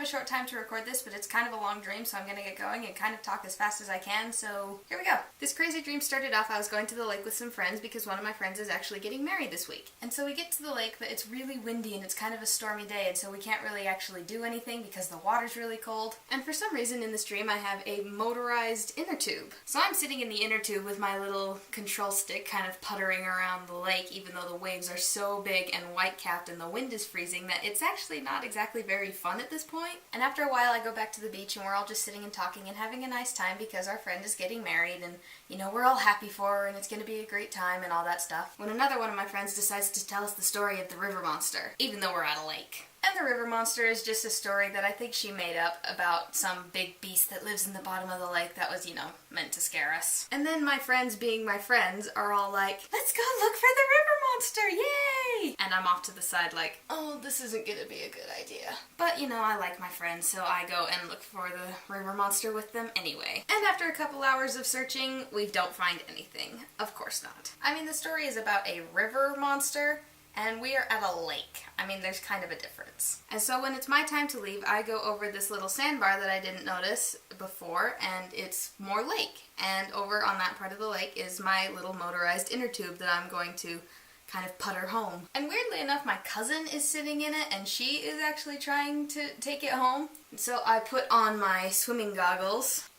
a short time to record this, but it's kind of a long dream, so I'm gonna get going and kind of talk as fast as I can, so here we go. This crazy dream started off, I was going to the lake with some friends because one of my friends is actually getting married this week. And so we get to the lake, but it's really windy and it's kind of a stormy day, and so we can't really actually do anything because the water's really cold. And for some reason in this dream I have a motorized inner tube. So I'm sitting in the inner tube with my little control stick kind of puttering around the lake, even though the waves are so big and white-capped and the wind is freezing that it's actually not exactly very fun at this point. And after a while I go back to the beach and we're all just sitting and talking and having a nice time because our friend is getting married and, you know, we're all happy for her and it's going to be a great time and all that stuff. When another one of my friends decides to tell us the story of the river monster, even though we're at a lake. And the river monster is just a story that I think she made up about some big beast that lives in the bottom of the lake that was, you know, meant to scare us. And then my friends, being my friends, are all like, let's go look for the river monster, yay! And I'm off to the side like, oh, this isn't gonna be a good idea. But, you know, I like my friends, so I go and look for the river monster with them anyway. And after a couple hours of searching, we don't find anything. Of course not. I mean, the story is about a river monster, and we are at a lake. I mean, there's kind of a difference. And so when it's my time to leave, I go over this little sandbar that I didn't notice before, and it's more lake. And over on that part of the lake is my little motorized inner tube that I'm going to kind of putter home. And weirdly enough, my cousin is sitting in it, and she is actually trying to take it home. And so I put on my swimming goggles,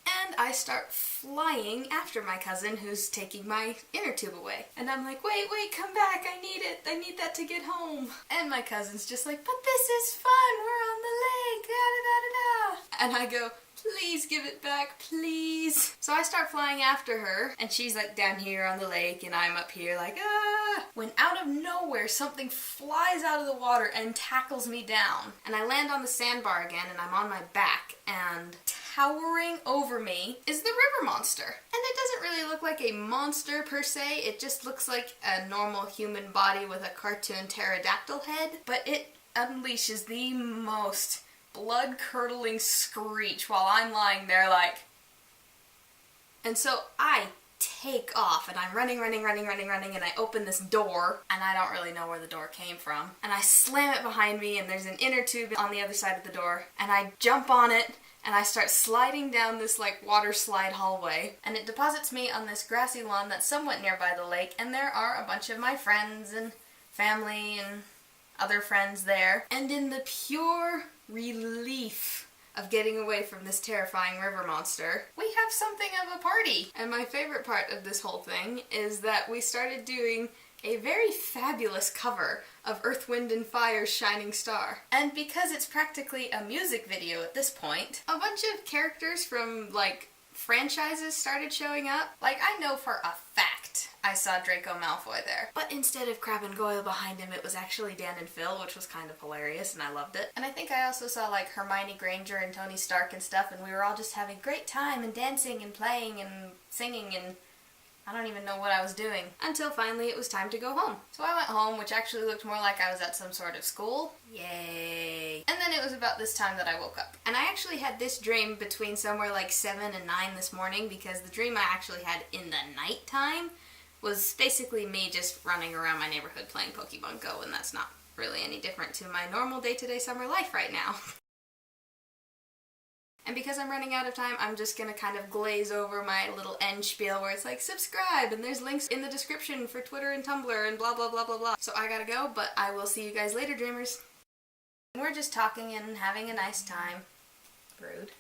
and I start flying after my cousin who's taking my inner tube away. And I'm like, wait, come back, I need it, I need that to get home. And my cousin's just like, but this is fun, we're on the lake, da-da-da-da-da. And I go, please give it back, please. So I start flying after her, and she's like down here on the lake, and I'm up here like, ah! When out of nowhere, something flies out of the water and tackles me down. And I land on the sandbar again, and I'm on my back, and towering over me is the river monster. And it doesn't really look like a monster per se, it just looks like a normal human body with a cartoon pterodactyl head, but it unleashes the most blood-curdling screech while I'm lying there like... And so I take off, and I'm running, and I open this door, and I don't really know where the door came from, and I slam it behind me, and there's an inner tube on the other side of the door, and I jump on it, and I start sliding down this like water slide hallway, and it deposits me on this grassy lawn that's somewhat nearby the lake, and there are a bunch of my friends and family and other friends there, and in the pure relief of getting away from this terrifying river monster, we have something of a party. And my favorite part of this whole thing is that we started doing a very fabulous cover of Earth, Wind & Fire's Shining Star. And because it's practically a music video at this point, a bunch of characters from, like, franchises started showing up. Like, I know for a fact I saw Draco Malfoy there. But instead of Crabbe and Goyle behind him, it was actually Dan and Phil, which was kind of hilarious, and I loved it. And I think I also saw, like, Hermione Granger and Tony Stark and stuff, and we were all just having a great time and dancing and playing and singing, and I don't even know what I was doing. Until finally it was time to go home. So I went home, which actually looked more like I was at some sort of school. Yay. And then it was about this time that I woke up. And I actually had this dream between somewhere like 7 and 9 this morning, because the dream I actually had in the nighttime was basically me just running around my neighborhood playing Pokemon Go, and that's not really any different to my normal day-to-day summer life right now. And because I'm running out of time, I'm just gonna kind of glaze over my little end spiel where it's like, subscribe, and there's links in the description for Twitter and Tumblr and blah blah blah blah blah. So I gotta go, but I will see you guys later, dreamers. We're just talking and having a nice time. Rude.